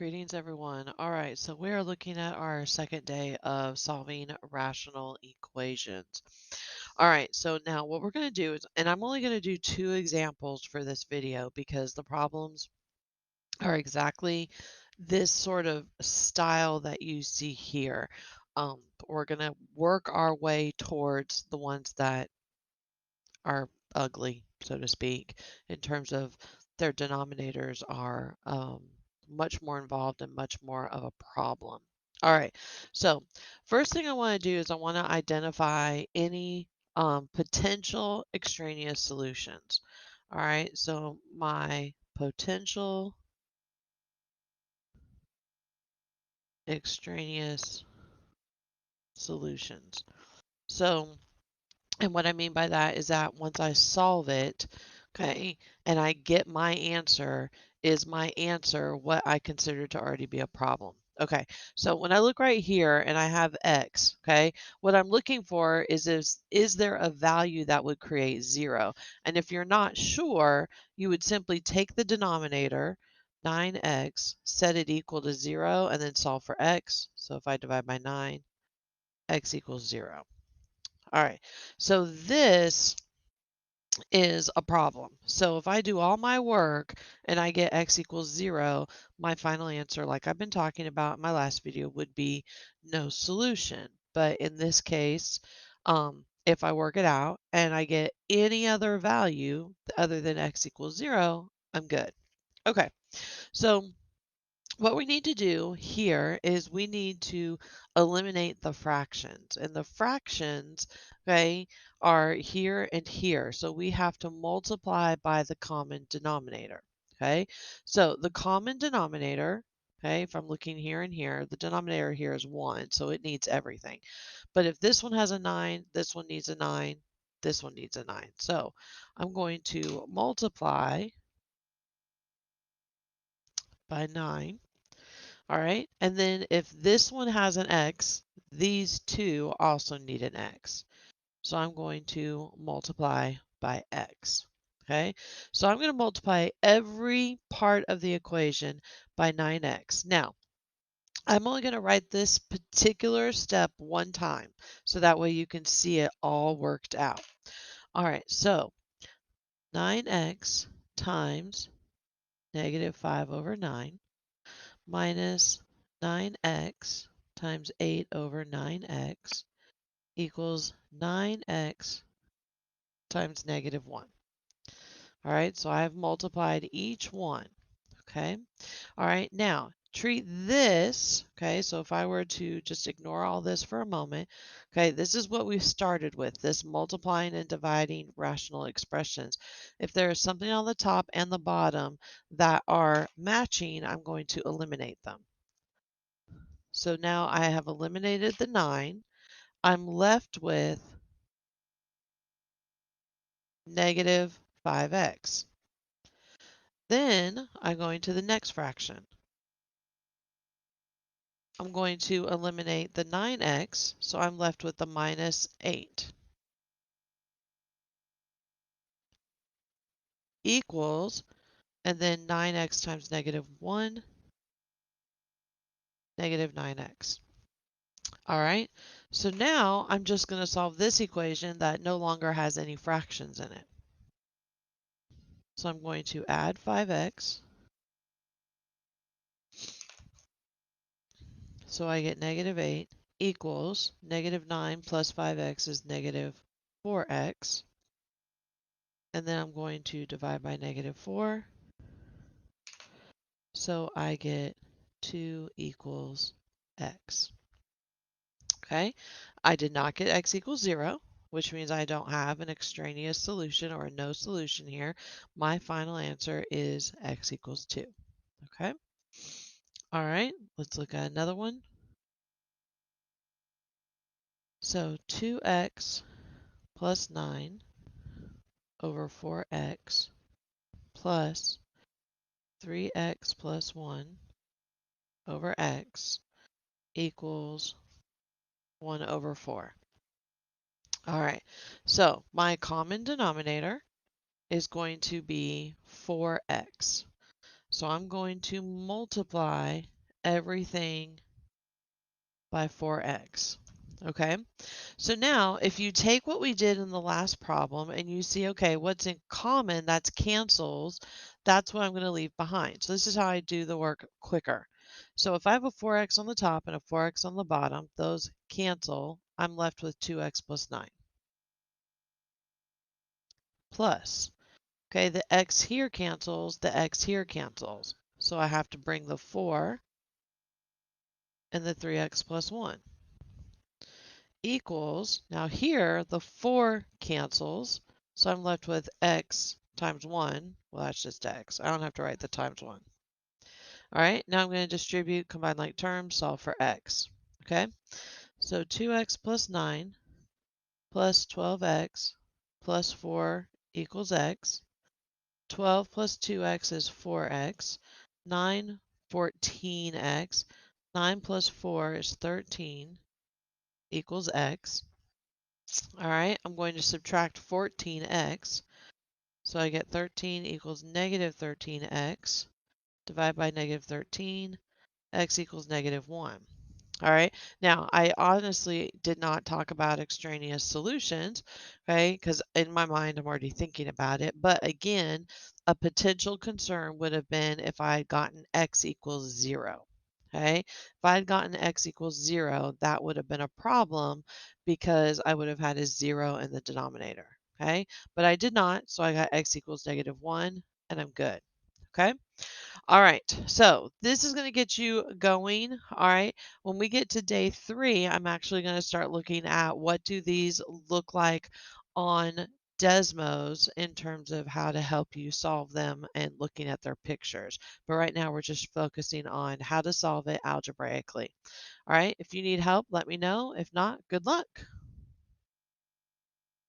Greetings, everyone. All right, so we are looking at our second day of solving rational equations. All right, so now what we're going to do is, and I'm only going to do two examples for this video because the problems are exactly this sort of style that you see here. We're going to work our way towards the ones that are ugly, so to speak, in terms of their denominators are much more involved and much more of a problem. All right, so first thing I want to do is I want to identify any potential extraneous solutions. All right, so my potential extraneous solutions. So and what I mean by that is that once I solve it, okay, and I get my answer, is my answer what I consider to already be a problem? Okay, so when I look right here and I have x, okay, what I'm looking for is there a value that would create 0? And if you're not sure, you would simply take the denominator, 9x, set it equal to 0, and then solve for x. So if I divide by 9, x equals 0. All right, so this is a problem. So if I do all my work and I get x equals 0, my final answer, like I've been talking about in my last video, would be no solution. But in this case, if I work it out and I get any other value other than x equals 0, I'm good. Okay, so what we need to do here is we need to eliminate the fractions. And the fractions, okay, are here and here. So we have to multiply by the common denominator. Okay, so the common denominator, okay, if I'm looking here and here, the denominator here is 1, so it needs everything. But if this one has a 9, this one needs a 9, this one needs a 9. So I'm going to multiply by 9. All right, and then if this one has an x, these two also need an x. So I'm going to multiply by x. Okay, so I'm going to multiply every part of the equation by 9x. Now, I'm only going to write this particular step one time, so that way you can see it all worked out. All right, so 9x times negative 5 over 9 minus 9x times 8 over 9x equals 9x times negative 1. All right, so I've multiplied each one. Okay, all right, now treat this, okay, so if I were to just ignore all this for a moment, okay, this is what we started with, this multiplying and dividing rational expressions. If there is something on the top and the bottom that are matching, I'm going to eliminate them. So now I have eliminated the 9. I'm left with negative 5x. Then I'm going to the next fraction. I'm going to eliminate the 9x, so I'm left with the minus 8 equals, and then 9x times negative 1, negative 9x. All right, so now I'm just going to solve this equation that no longer has any fractions in it. So I'm going to add 5x. So I get negative 8 equals negative 9 plus 5x is negative 4x. And then I'm going to divide by negative 4. So I get 2 equals x. Okay, I did not get x equals 0, which means I don't have an extraneous solution or a no solution here. My final answer is x equals 2. Okay, all right, let's look at another one. So 2x plus 9 over 4x plus 3x plus 1 over x equals 1 over 4. All right, so my common denominator is going to be 4x. So I'm going to multiply everything by 4x. Okay, so now if you take what we did in the last problem and you see, okay, what's in common, that's cancels, that's what I'm going to leave behind. So this is how I do the work quicker. So if I have a 4x on the top and a 4x on the bottom, those cancel. I'm left with 2x plus 9 plus. Okay, the x here cancels, the x here cancels. So I have to bring the 4 and the 3x plus 1 equals, now here the 4 cancels, so I'm left with x times 1. Well, that's just x. I don't have to write the times 1. All right, now I'm going to distribute, combine like terms, solve for x. Okay, so 2x plus 9 plus 12x plus 4 equals x. 12 plus 2x is 4x. 9, 14x. 9 plus 4 is 13 equals x. All right, I'm going to subtract 14x. So I get 13 equals negative 13x. Divide by negative 13, x equals negative 1. All right. Now, I honestly did not talk about extraneous solutions, okay? Because in my mind, I'm already thinking about it. But again, a potential concern would have been if I had gotten x equals 0. Okay. If I had gotten x equals 0, that would have been a problem because I would have had a 0 in the denominator. Okay. But I did not. So I got x equals negative 1 and I'm good. Okay. All right, so this is going to get you going. All right, when we get to day 3, I'm actually going to start looking at what do these look like on Desmos in terms of how to help you solve them and looking at their pictures. But right now we're just focusing on how to solve it algebraically. All right, if you need help, let me know. If not, good luck.